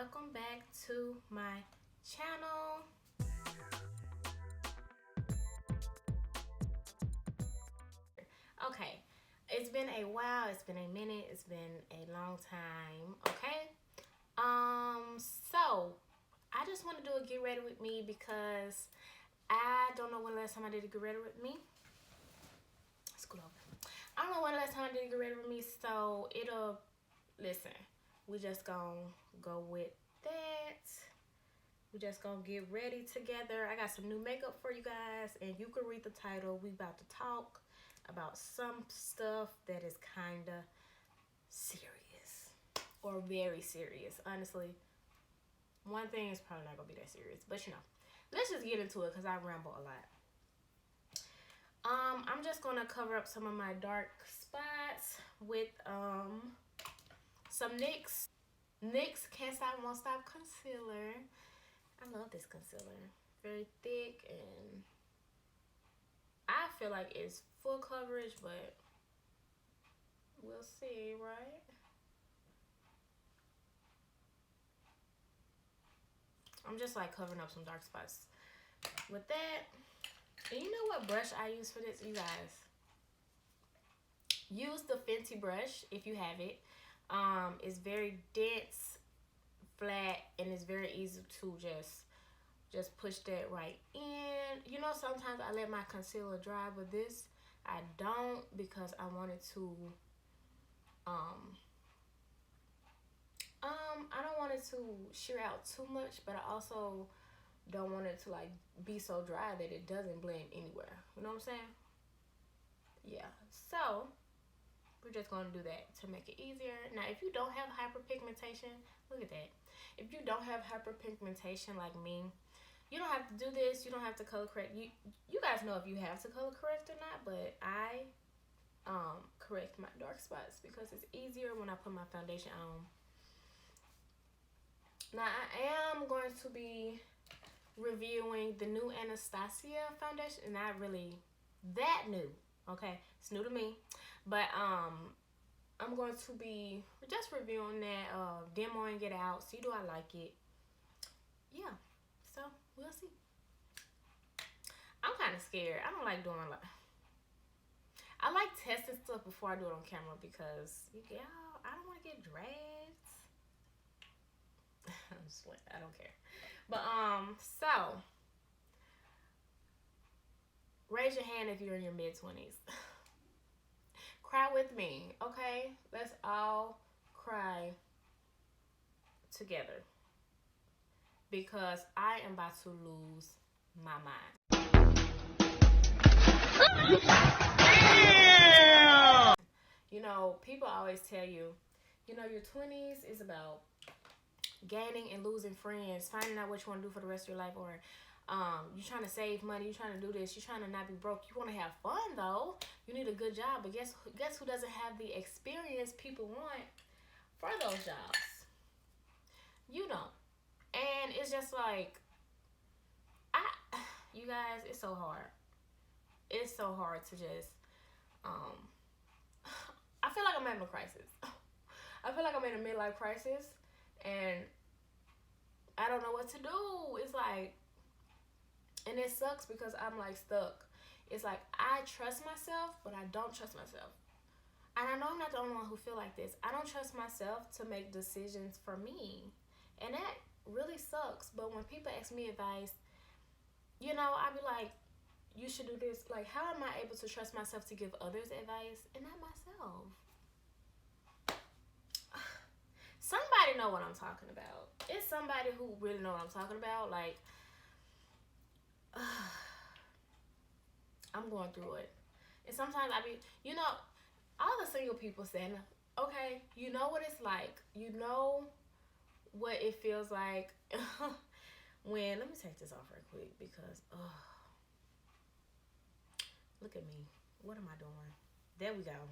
welcome back to my channel. Okay, it's been a while, it's been a minute, it's been a long time. Okay, so I just want to do a get ready with me because I don't know when the last time I did a get ready with me. Scoot over. I don't know when the last time I did a get ready with me, so listen, we just gonna go with that. We just gonna get ready together. I got some new makeup for you guys, and you can read the title. We about to talk about some stuff that is kind of serious or very serious. Honestly, one thing is probably not gonna be that serious, but you know, let's just get into it because I ramble a lot. I'm just gonna cover up some of my dark spots with some NYX Can't Stop Won't Stop concealer. I love this concealer. Very thick, and I feel like it's full coverage, but we'll see, right? I'm just like covering up some dark spots with that. And you know what brush I use for this, you guys? Use the Fenty brush if you have it. It's very dense, flat, and it's very easy to just push that right in. You know, sometimes I let my concealer dry, but this I don't, because I wanted to I don't want it to sheer out too much, but I also don't want it to like be so dry that it doesn't blend anywhere. You know what I'm saying? Yeah. So we're just going to do that to make it easier. Now, if you don't have hyperpigmentation, look at that. If you don't have hyperpigmentation like me, you don't have to do this. You don't have to color correct. You guys know if you have to color correct or not, but I correct my dark spots because it's easier when I put my foundation on. Now, I am going to be reviewing the new Anastasia foundation, and not really that new, okay? It's new to me, but I'm going to be just reviewing that, demoing it out, see do I like it. Yeah, so we'll see. I'm kind of scared. I don't like doing I like testing stuff before I do it on camera because y'all, I don't want to get dragged. I don't care. But so raise your hand if you're in your mid-20s. Cry with me, okay? Let's all cry together because I am about to lose my mind. Damn! You know, people always tell you, you know, your 20s is about gaining and losing friends, finding out what you want to do for the rest of your life, or you're trying to save money, you're trying to do this, you're trying to not be broke. You want to have fun though. You need a good job, but guess who doesn't have the experience people want for those jobs? You don't. And it's just like, you guys, it's so hard. It's so hard to just I feel like I'm having a crisis. I feel like I'm in a midlife crisis, and I don't know what to do. It's like, and it sucks because I'm like stuck. It's like I trust myself, but I don't trust myself. And I know I'm not the only one who feel like this. I don't trust myself to make decisions for me. And that really sucks. But when people ask me advice, you know, I be like, you should do this. Like, how am I able to trust myself to give others advice and not myself? Somebody know what I'm talking about. It's somebody who really know what I'm talking about. Like, I'm going through it. And sometimes I be, you know, all the single people saying, okay, you know what it's like. You know what it feels like when, let me take this off real quick because, look at me. What am I doing? There we go.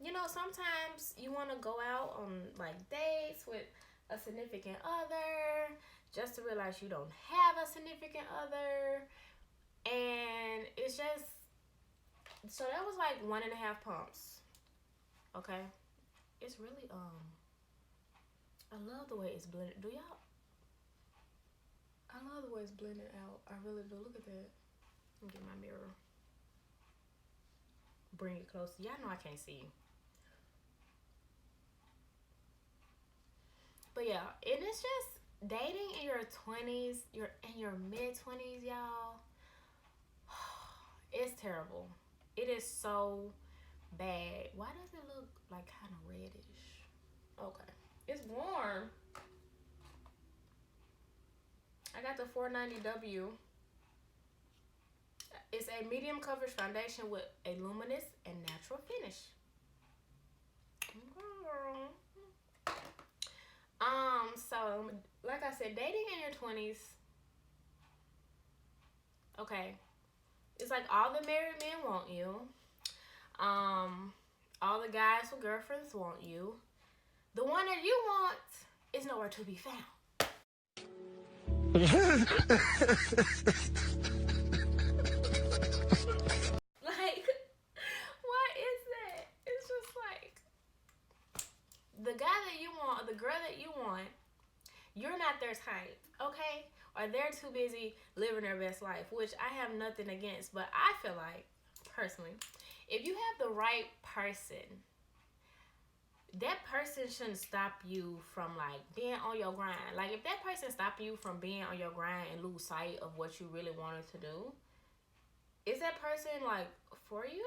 You know, sometimes you want to go out on like dates with a significant other just to realize you don't have a significant other. And it's just, so that was like 1.5 pumps. Okay. It's really I love the way it's blended. Do y'all? I love the way it's blended out. I really do. Look at that. Let me get my mirror. Bring it close. Y'all know I can't see. But yeah, and it's just dating in your 20s, in your mid 20s, y'all. It's terrible. It is so bad. Why does it look like kind of reddish? Okay. It's warm. I got the 490W. It's a medium coverage foundation with a luminous and natural finish. So like I said, dating in your 20s, okay. It's like all the married men want you. All the guys with girlfriends want you. The one that you want is nowhere to be found. Like, what is that? It's just like the guy that you want, or the girl that you want, you're not their type, okay? Or they're too busy living their best life, which I have nothing against, but I feel like, personally, if you have the right person, that person shouldn't stop you from like being on your grind. Like if that person stop you from being on your grind and lose sight of what you really wanted to do, is that person like for you?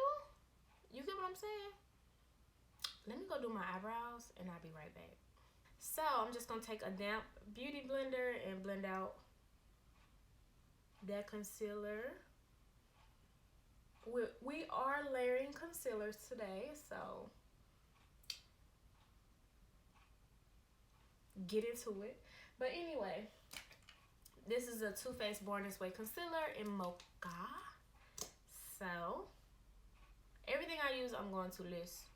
You get what I'm saying? Let me go do my eyebrows and I'll be right back. So I'm just gonna take a damp beauty blender and blend out that concealer. We are layering concealers today, so get into it. But anyway, this is a Too Faced Born This Way concealer in Mocha. So everything I use, I'm going to list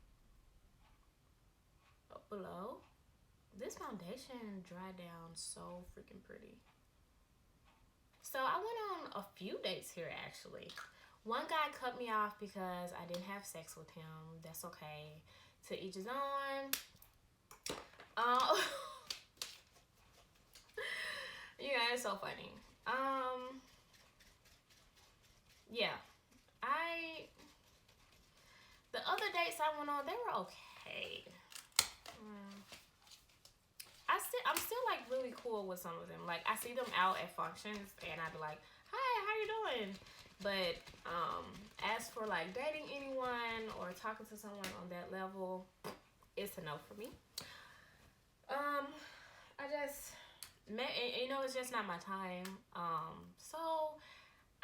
up below. This foundation dried down so freaking pretty. So I went on a few dates here actually. One guy cut me off because I didn't have sex with him. That's okay. To each his own. Yeah, it's so funny. Yeah. The other dates I went on, they were okay. I'm still like really cool with some of them. Like I see them out at functions and I'd be like, "Hi, how you doing?" But as for like dating anyone or talking to someone on that level, it's a no for me. I just met, you know, it's just not my time. So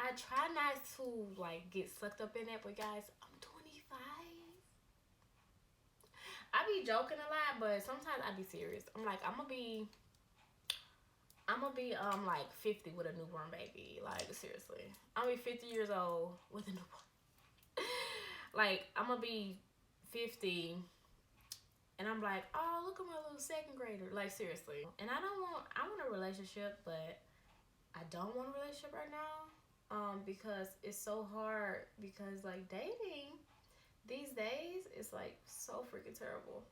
I try not to like get sucked up in it. But guys, I'm 25. I be joking a lot, but sometimes I be serious. I'm like, I'm gonna be like 50 with a newborn baby. Like seriously, I'm gonna be 50 years old with a newborn. Like I'm gonna be 50, and I'm like, oh look at my little second grader. Like seriously, and I want a relationship, but I don't want a relationship right now. Because it's so hard. Because like dating these days is like so freaking terrible.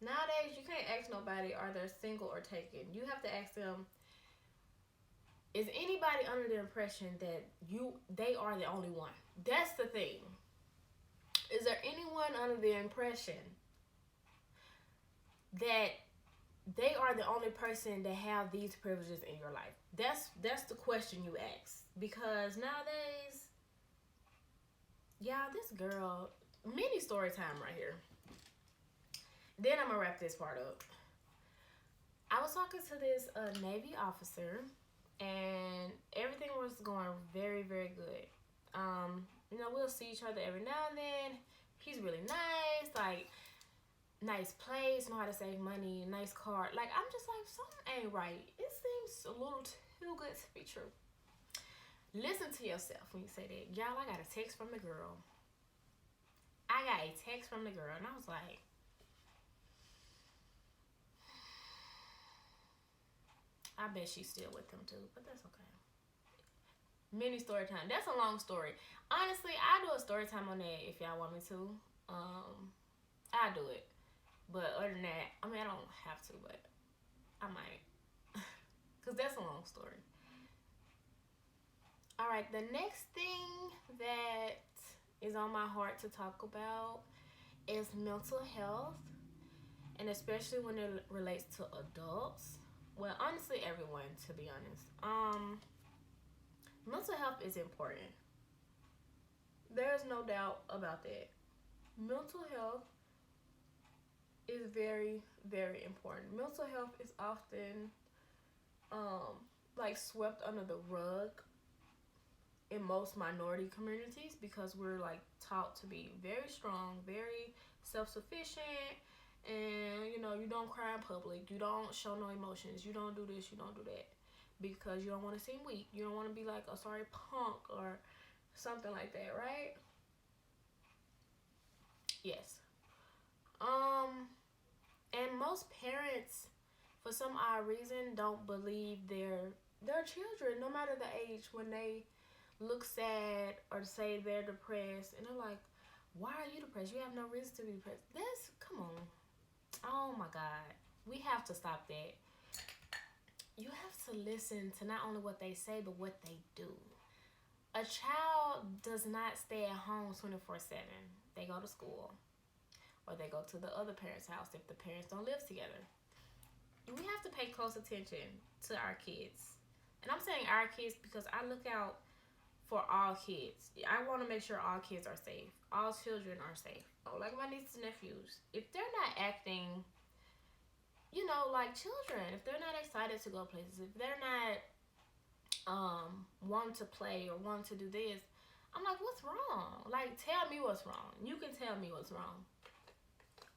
Nowadays, you can't ask nobody are they single or taken. You have to ask them, is anybody under the impression that they are the only one? That's the thing. Is there anyone under the impression that they are the only person that have these privileges in your life? That's the question you ask. Because nowadays, y'all, this girl, mini story time right here. Then I'm gonna wrap this part up. I was talking to this Navy officer, and everything was going very, very good. You know, we'll see each other every now and then. He's really nice, like nice place, know how to save money, nice car. Like I'm just like something ain't right. It seems a little too good to be true. Listen to yourself when you say that. Y'all, I got a text from the girl. And I was like, I bet she's still with him too, but that's okay. Mini story time. That's a long story. Honestly, I do a story time on that if y'all want me to. I do it. But other than that, I mean, I don't have to, but I might. Because that's a long story. All right, the next thing that is on my heart to talk about is mental health, and especially when it relates to adults. Well, honestly, everyone, to be honest. Mental health is important. There's no doubt about that. Mental health is very, very important. Mental health is often like swept under the rug in most minority communities because we're like taught to be very strong, very self-sufficient, and you don't cry in public, you don't show no emotions, you don't do this, you don't do that, because you don't want to seem weak, you don't want to be like a sorry punk or something like that, right? Yes. And most parents, for some odd reason, don't believe their children, no matter the age, when they look sad or say they're depressed, and they're like, "Why are you depressed? You have no reason to be depressed." Come on. Oh my God. We have to stop that. You have to listen to not only what they say, but what they do. A child does not stay at home 24/7. They go to school, or they go to the other parent's house if the parents don't live together. We have to pay close attention to our kids. And I'm saying our kids because I look out for all kids. I want to make sure all kids are safe. All children are safe. Like my nieces and nephews, if they're not acting, like children, if they're not excited to go places, if they're not wanting to play or wanting to do this, I'm like, what's wrong? Like, tell me what's wrong. You can tell me what's wrong.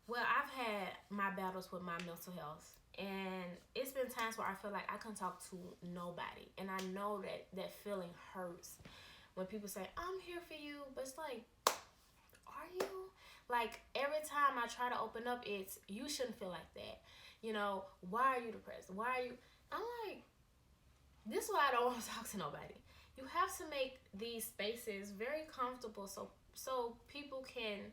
Well, I've had my battles with my mental health, and it's been times where I feel like I couldn't talk to nobody, and I know that feeling hurts when people say, "I'm here for you," but it's like, are you? Like, every time I try to open up, it's, you shouldn't feel like that. Why are you depressed? Why are you? I'm like, this is why I don't want to talk to nobody. You have to make these spaces very comfortable so people can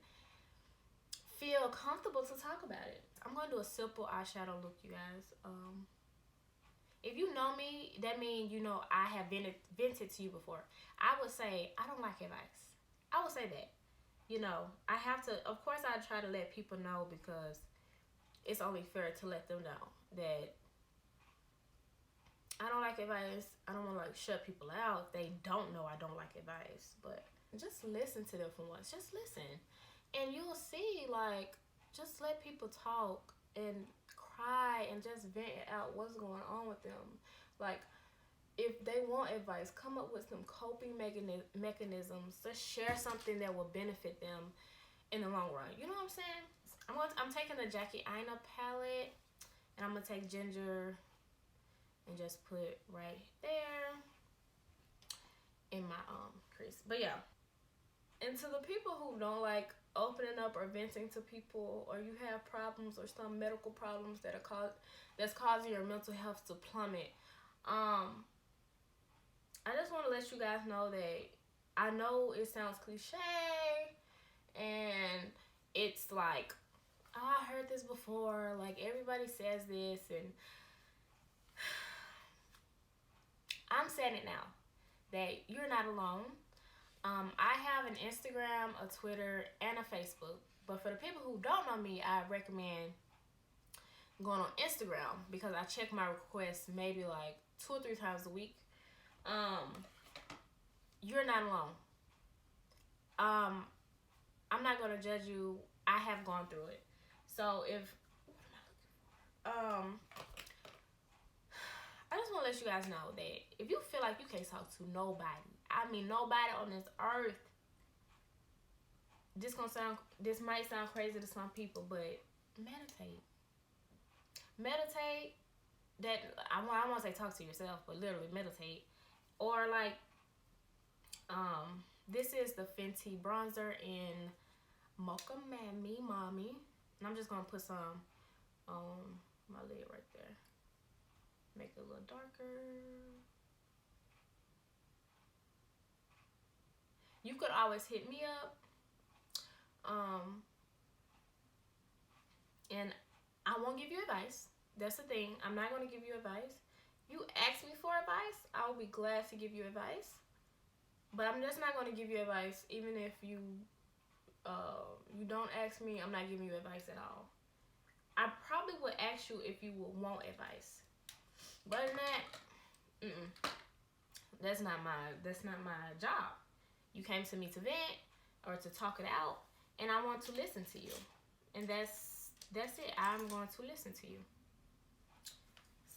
feel comfortable to talk about it. I'm going to do a simple eyeshadow look, you guys. If you know me, that means I have vented to you before. I would say, I don't like advice. I would say that. I have to, of course, I try to let people know because it's only fair to let them know that I don't like advice. I don't want to shut people out if they don't know I don't like advice. But just listen to them for once. Just listen. And you'll see, just let people talk and cry and just vent out what's going on with them. If they want advice, come up with some coping mechanisms. Just share something that will benefit them in the long run. You know what I'm saying? I'm taking the Jackie Aina palette, and I'm going to take ginger and just put right there in my crease. But yeah. And to the people who don't like opening up or venting to people, or you have problems or some medical problems that's causing your mental health to plummet, I just want to let you guys know that I know it sounds cliche and it's like, oh, I heard this before, like everybody says this, and I'm saying it now that you're not alone. I have an Instagram, a Twitter, and a Facebook. But for the people who don't know me, I recommend going on Instagram because I check my requests maybe like 2 or 3 times a week. You're not alone. I'm not gonna judge you. I have gone through it. So I just want to let you guys know that if you feel like you can't talk to nobody, I mean nobody on this earth, this might sound crazy to some people, but meditate. That I won't say talk to yourself, but literally meditate. Or this is the Fenty bronzer in Mocha Mommy. And I'm just gonna put some on my lid right there. Make it a little darker. You could always hit me up And I won't give you advice. That's the thing. I'm not going to give you advice. You ask me for advice, I will be glad to give you advice. But I'm just not going to give you advice, even if you don't ask me. I'm not giving you advice at all. I probably would ask you if you would want advice. But other than that, that's not my job. You came to me to vent or to talk it out, and I want to listen to you. And that's it. I'm going to listen to you.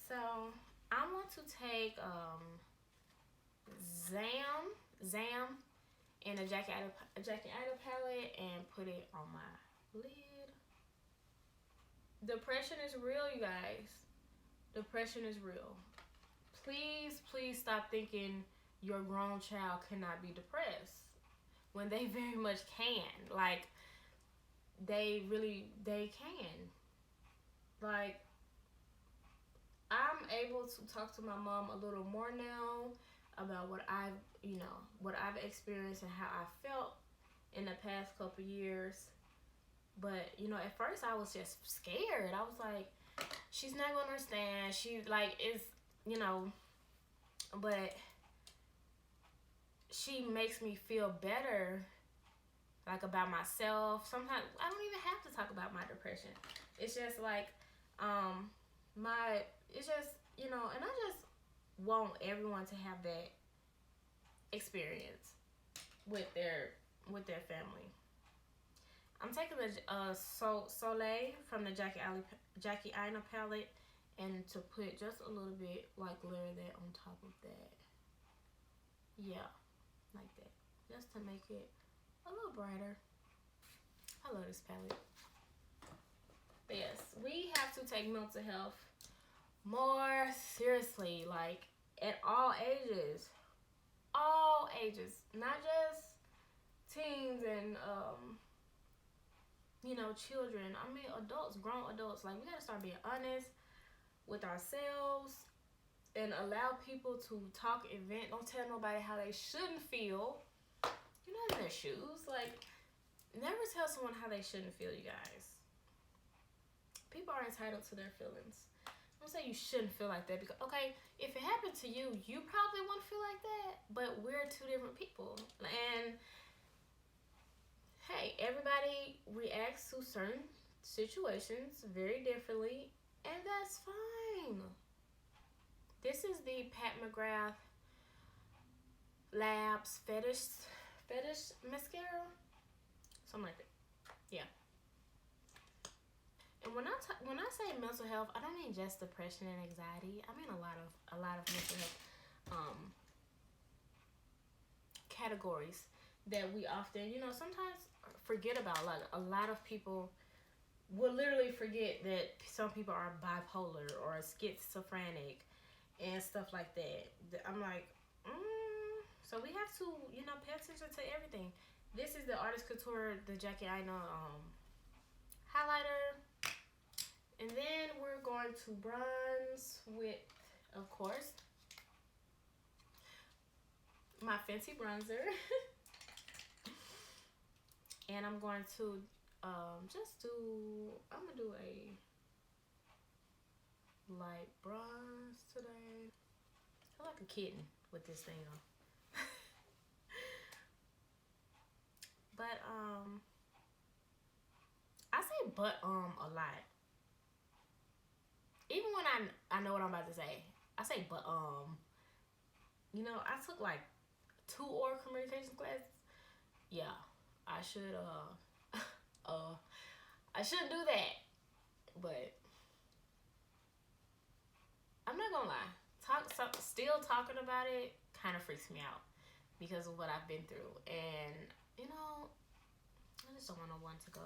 So I want to take Zam in a Jackie Idol palette and put it on my lid. Depression is real, you guys. Depression is real. Please stop thinking your grown child cannot be depressed when they very much can. Like, they can. Like, I'm able to talk to my mom a little more now about what I've experienced and how I felt in the past couple years. But, at first I was just scared. I was like, she's not gonna understand. She, like, is, but she makes me feel better, like, about myself. Sometimes I don't even have to talk about my depression. It's just like, it's just, and I just want everyone to have that experience with their family. I'm taking the Soleil from the Jackie Aina palette, and to put just a little bit, like, layer that on top of that. Yeah, like that. Just to make it a little brighter. I love this palette. But yes, we have to take mental health more seriously, like, at all ages. All ages. Not just teens and, children. I mean, adults, grown adults. Like, we gotta start being honest with ourselves and allow people to talk and vent. Don't tell nobody how they shouldn't feel. You're not in their shoes. Like, never tell someone how they shouldn't feel, you guys. People are entitled to their feelings. Don't say you shouldn't feel like that, because, okay, if it happened to you, you probably won't feel like that, but we're two different people. And hey, everybody reacts to certain situations very differently, and that's fine. This is the Pat McGrath Labs Fetish Mascara, something like that. Yeah. And when I say mental health, I don't mean just depression and anxiety. I mean a lot of mental health categories that we often, sometimes forget about. Like, a lot of people will literally forget that some people are bipolar or schizophrenic and stuff like that. I'm like, so we have to, pay attention to everything. This is the Artist Couture, the Jackie Aina highlighter. And then we're going to bronze with, of course, my Fenty bronzer. And I'm going to I'm going to do a light bronze today. I feel like a kitten with this thing on. But, I say a lot. Even when I know what I'm about to say, I say but, I took like 2 oral communication classes. Yeah, I should do that, but I'm not gonna lie. Still talking about it kind of freaks me out because of what I've been through, and I just don't want no one to go.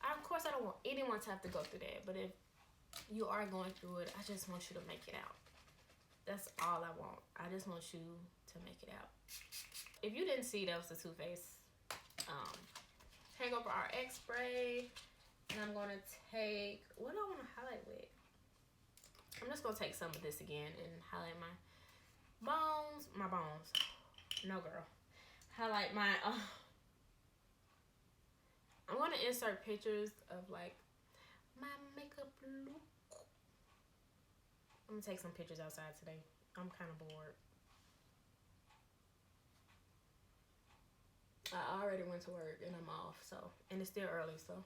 Of course, I don't want anyone to have to go through that, but if you are going through it, I just want you to make it out. That's all I want. I just want you to make it out. If you didn't see, that was the Too Faced Hangover RX spray. And I'm going to take, what do I want to highlight with? I'm just going to take some of this again and highlight my bones. No, girl. Highlight my, I'm going to insert pictures of, like, my I'm gonna take some pictures outside today. I'm kind of bored. I already went to work and I'm off, so, and it's still early, so.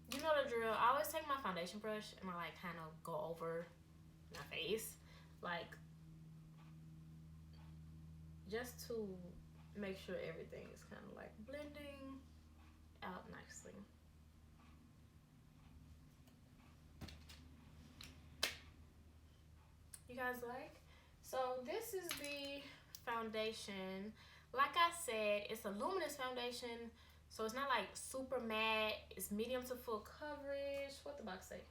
You know the drill. I always take my foundation brush and I like kind of go over my face, like just to make sure everything is kind of like blending out nicely. You guys like? So this is the foundation. Like I said, it's a luminous foundation, so it's not like super matte. It's medium to full coverage. What the box say?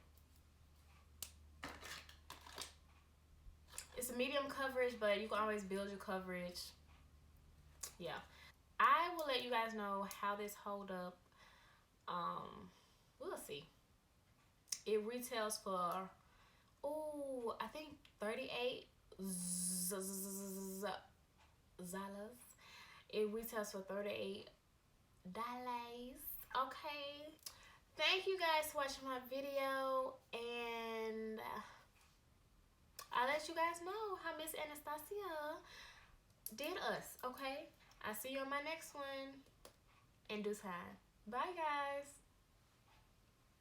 It's a medium coverage, but you can always build your coverage. Yeah. I will let you guys know how this hold up. We'll see. It retails for, oh, I think 38 Zalas. It retails for $38. Okay. Thank you guys for watching my video, and I'll let you guys know how Miss Anastasia did us, okay? I'll see you on my next one in due time. Bye, guys.